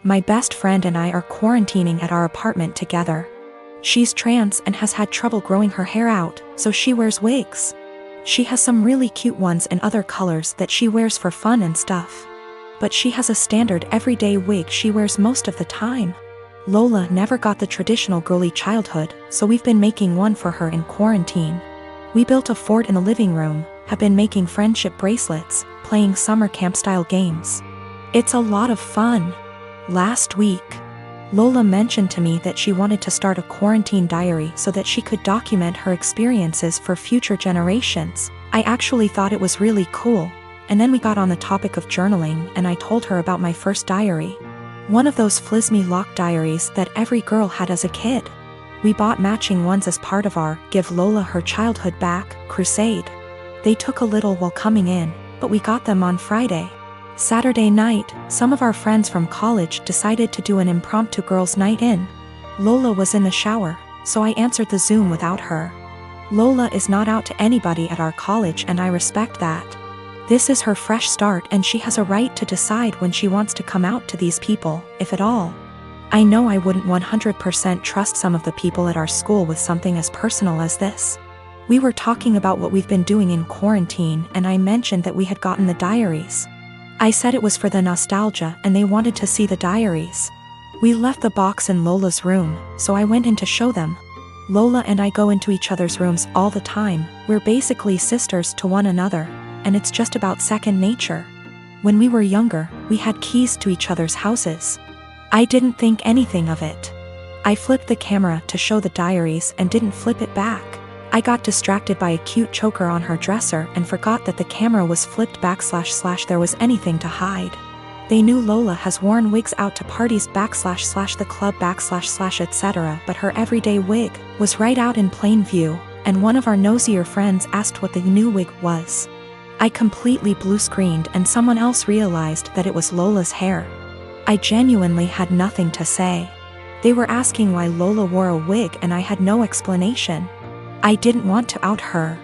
My best friend and I are quarantining at our apartment together. She's trans and has had trouble growing her hair out, so she wears wigs. She has some really cute ones in other colors that she wears for fun and stuff. But she has a standard everyday wig she wears most of the time. Lola never got the traditional girly childhood, so we've been making one for her in quarantine. We built a fort in the living room, have been making friendship bracelets, playing summer camp-style games. It's a lot of fun. Last week, Lola mentioned to me that she wanted to start a quarantine diary so that she could document her experiences for future generations. I actually thought it was really cool, and then we got on the topic of journaling and I told her about my first diary. One of those flismy lock diaries that every girl had as a kid. We bought matching ones as part of our Give Lola Her Childhood Back crusade. They took a little while coming in, but we got them on Friday. Saturday night, some of our friends from college decided to do an impromptu girls' night in. Lola was in the shower, so I answered the Zoom without her. Lola is not out to anybody at our college and I respect that. This is her fresh start and she has a right to decide when she wants to come out to these people, if at all. I know I wouldn't 100% trust some of the people at our school with something as personal as this. We were talking about what we've been doing in quarantine and I mentioned that we had gotten the diaries. I said it was for the nostalgia and they wanted to see the diaries. We left the box in Lola's room, so I went in to show them. Lola and I go into each other's rooms all the time, we're basically sisters to one another, and it's just about second nature. When we were younger, we had keys to each other's houses. I didn't think anything of it. I flipped the camera to show the diaries and didn't flip it back. I got distracted by a cute choker on her dresser and forgot that the camera was flipped back / there was anything to hide. They knew Lola has worn wigs out to parties / the club / etc., but her everyday wig was right out in plain view, and one of our nosier friends asked what the new wig was. I completely blue-screened and someone else realized that it was Lola's hair. I genuinely had nothing to say. They were asking why Lola wore a wig and I had no explanation. I didn't want to out her.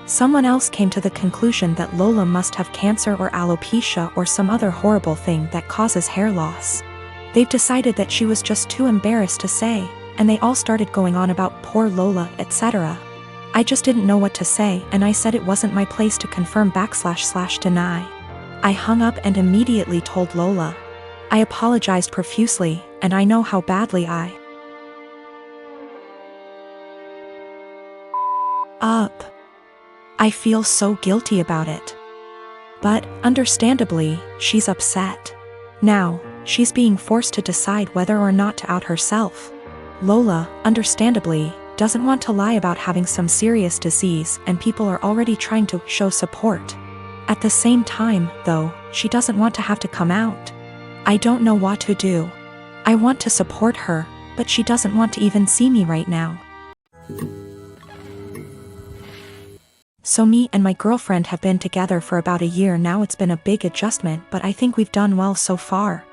Someone else came to the conclusion that Lola must have cancer or alopecia or some other horrible thing that causes hair loss. They've decided that she was just too embarrassed to say, and they all started going on about poor Lola, etc. I just didn't know what to say and I said it wasn't my place to confirm / deny. I hung up and immediately told Lola. I apologized profusely, and I know how badly I I feel so guilty about it. But, understandably, she's upset. Now, she's being forced to decide whether or not to out herself. Lola, understandably, doesn't want to lie about having some serious disease and people are already trying to show support. At the same time, though, she doesn't want to have to come out. I don't know what to do. I want to support her, but she doesn't want to even see me right now. So me and my girlfriend have been together for about a year now. It's been a big adjustment, but I think we've done well so far.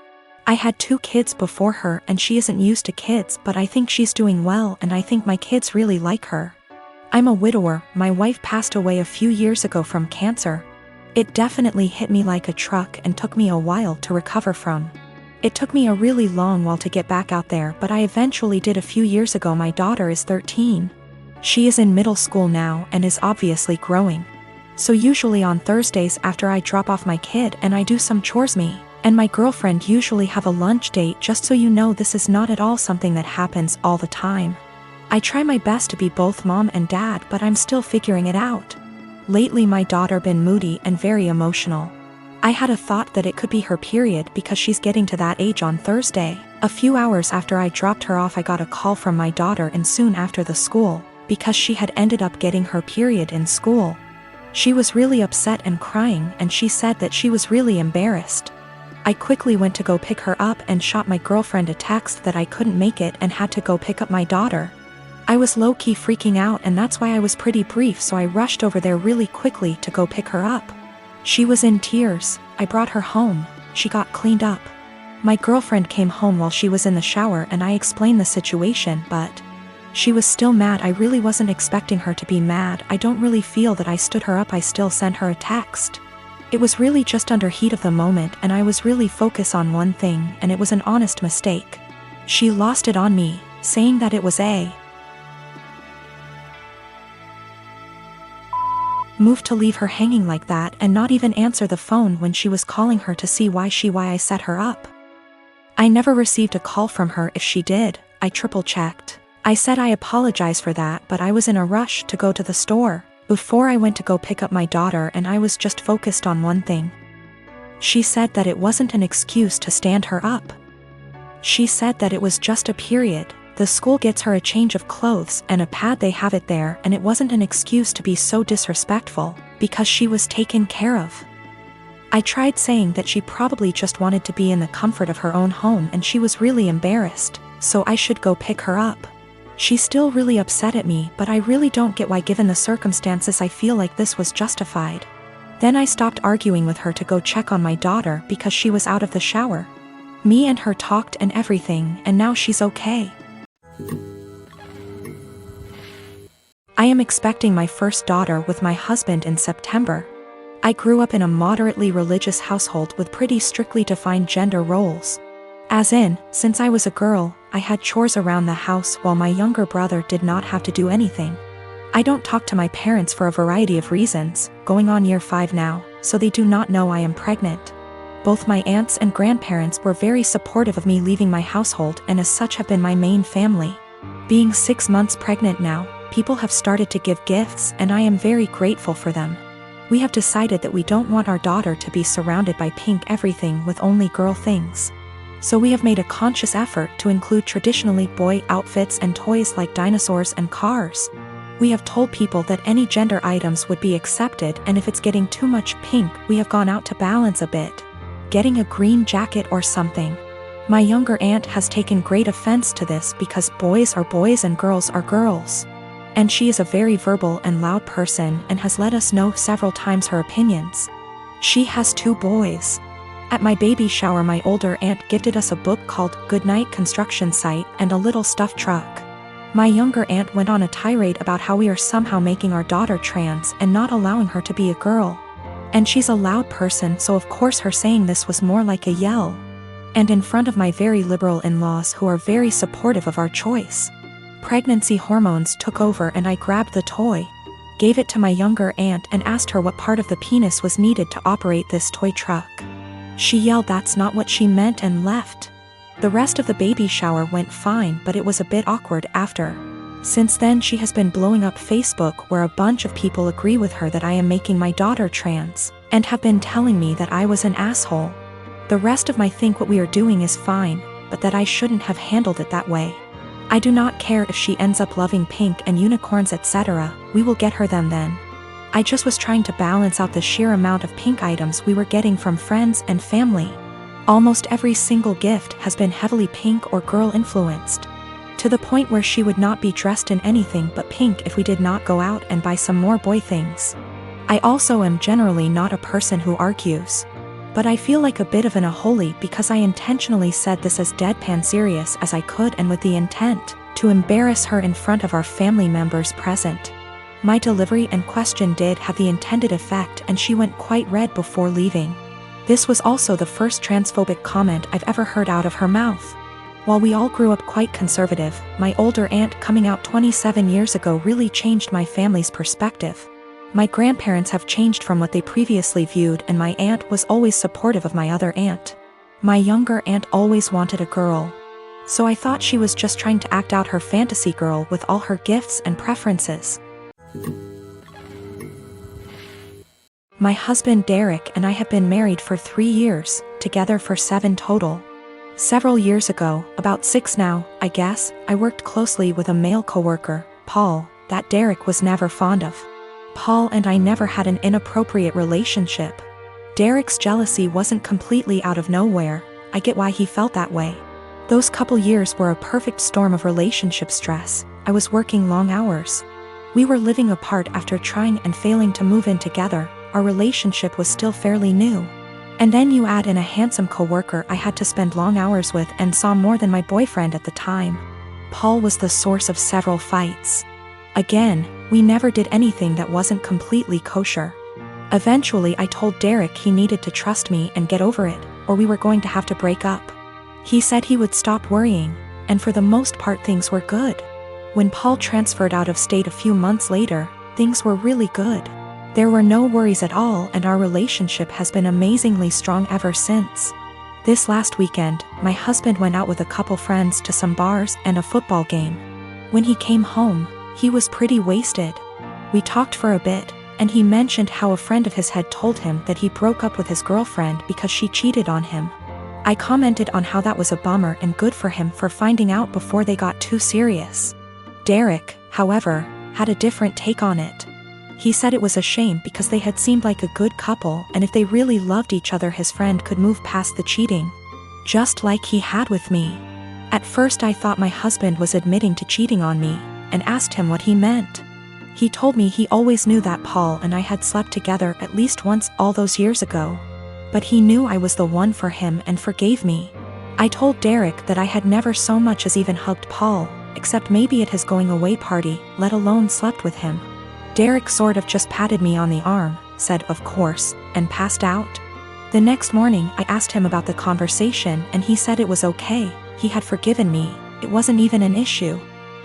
I had 2 kids before her and she isn't used to kids, but I think she's doing well and I think my kids really like her. I'm a widower, my wife passed away a few years ago from cancer. It definitely hit me like a truck and took me a while to recover from. It took me a really long while to get back out there, but I eventually did a few years ago. My daughter is 13. She is in middle school now and is obviously growing. So usually on Thursdays after I drop off my kid and I do some chores, me and my girlfriend usually have a lunch date. Just so you know, this is not at all something that happens all the time. I try my best to be both mom and dad, but I'm still figuring it out. Lately my daughter been moody and very emotional. I had a thought that it could be her period because she's getting to that age on Thursday. A few hours after I dropped her off I got a call from my daughter and soon after the school, because she had ended up getting her period in school. She was really upset and crying and she said that she was really embarrassed. I quickly went to go pick her up and shot my girlfriend a text that I couldn't make it and had to go pick up my daughter. I was low-key freaking out and that's why I was pretty brief, so I rushed over there really quickly to go pick her up. She was in tears. I brought her home. She got cleaned up. My girlfriend came home while she was in the shower and I explained the situation, but she was still mad. I really wasn't expecting her to be mad. I don't really feel that I stood her up. I still sent her a text. It was really just under heat of the moment and I was really focused on one thing and it was an honest mistake. She lost it on me, saying that it was a move to leave her hanging like that and not even answer the phone when she was calling her to see why I set her up. I never received a call from her. If she did, I triple-checked. I said I apologize for that, but I was in a rush to go to the store before I went to go pick up my daughter and I was just focused on one thing. She said that it wasn't an excuse to stand her up. She said that it was just a period. The school gets her a change of clothes and a pad, they have it there, and it wasn't an excuse to be so disrespectful, because she was taken care of. I tried saying that she probably just wanted to be in the comfort of her own home and she was really embarrassed, so I should go pick her up. She's still really upset at me, but I really don't get why, given the circumstances, I feel like this was justified. Then I stopped arguing with her to go check on my daughter because she was out of the shower. Me and her talked and everything, and now she's okay. I am expecting my first daughter with my husband in September. I grew up in a moderately religious household with pretty strictly defined gender roles. As in, since I was a girl, I had chores around the house while my younger brother did not have to do anything. I don't talk to my parents for a variety of reasons, going on year 5 now, so they do not know I am pregnant. Both my aunts and grandparents were very supportive of me leaving my household and as such have been my main family. Being 6 months pregnant now, people have started to give gifts and I am very grateful for them. We have decided that we don't want our daughter to be surrounded by pink everything with only girl things. So we have made a conscious effort to include traditionally boy outfits and toys like dinosaurs and cars. We have told people that any gender items would be accepted, and if it's getting too much pink, we have gone out to balance a bit. Getting a green jacket or something. My younger aunt has taken great offense to this because boys are boys and girls are girls. And she is a very verbal and loud person and has let us know several times her opinions. She has 2 boys. At my baby shower, my older aunt gifted us a book called Goodnight Construction Site and a little stuffed truck. My younger aunt went on a tirade about how we are somehow making our daughter trans and not allowing her to be a girl. And she's a loud person, so of course her saying this was more like a yell. And in front of my very liberal in-laws who are very supportive of our choice. Pregnancy hormones took over and I grabbed the toy, gave it to my younger aunt and asked her what part of the penis was needed to operate this toy truck. She yelled that's not what she meant and left. The rest of the baby shower went fine, but it was a bit awkward after. Since then she has been blowing up Facebook where a bunch of people agree with her that I am making my daughter trans, and have been telling me that I was an asshole. The rest of my think what we are doing is fine, but that I shouldn't have handled it that way. I do not care if she ends up loving pink and unicorns etc., we will get her them then. I just was trying to balance out the sheer amount of pink items we were getting from friends and family. Almost every single gift has been heavily pink or girl influenced. To the point where she would not be dressed in anything but pink if we did not go out and buy some more boy things. I also am generally not a person who argues. But I feel like a bit of an a-holy because I intentionally said this as deadpan serious as I could and with the intent to embarrass her in front of our family members present. My delivery and question did have the intended effect and she went quite red before leaving. This was also the first transphobic comment I've ever heard out of her mouth. While we all grew up quite conservative, my older aunt coming out 27 years ago really changed my family's perspective. My grandparents have changed from what they previously viewed and my aunt was always supportive of my other aunt. My younger aunt always wanted a girl. So I thought she was just trying to act out her fantasy girl with all her gifts and preferences. My husband Derek and I have been married for 3 years, together for 7 total. Several years ago, about 6 now, I guess, I worked closely with a male coworker, Paul, that Derek was never fond of. Paul and I never had an inappropriate relationship. Derek's jealousy wasn't completely out of nowhere, I get why he felt that way. Those couple years were a perfect storm of relationship stress. I was working long hours. We were living apart after trying and failing to move in together, our relationship was still fairly new. And then you add in a handsome coworker I had to spend long hours with and saw more than my boyfriend at the time. Paul was the source of several fights. Again, we never did anything that wasn't completely kosher. Eventually I told Derek he needed to trust me and get over it, or we were going to have to break up. He said he would stop worrying, and for the most part things were good. When Paul transferred out of state a few months later, things were really good. There were no worries at all, and our relationship has been amazingly strong ever since. This last weekend, my husband went out with a couple friends to some bars and a football game. When he came home, he was pretty wasted. We talked for a bit, and he mentioned how a friend of his had told him that he broke up with his girlfriend because she cheated on him. I commented on how that was a bummer and good for him for finding out before they got too serious. Derek, however, had a different take on it. He said it was a shame because they had seemed like a good couple, and if they really loved each other his friend could move past the cheating. Just like he had with me. At first I thought my husband was admitting to cheating on me, and asked him what he meant. He told me he always knew that Paul and I had slept together at least once all those years ago. But he knew I was the one for him and forgave me. I told Derek that I had never so much as even hugged Paul, except maybe at his going away party, let alone slept with him. Derek sort of just patted me on the arm, said of course, and passed out. The next morning I asked him about the conversation and he said it was okay, he had forgiven me, it wasn't even an issue.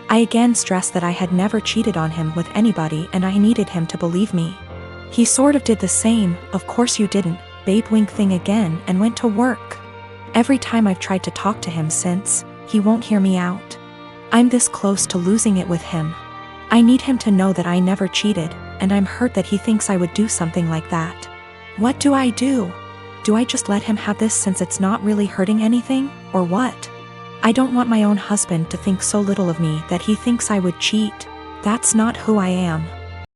I again stressed that I had never cheated on him with anybody and I needed him to believe me. He sort of did the same, of course you didn't, babe wink thing again, and went to work. Every time I've tried to talk to him since, he won't hear me out. I'm this close to losing it with him. I need him to know that I never cheated, and I'm hurt that he thinks I would do something like that. What do I do? Do I just let him have this since it's not really hurting anything, or what? I don't want my own husband to think so little of me that he thinks I would cheat. That's not who I am.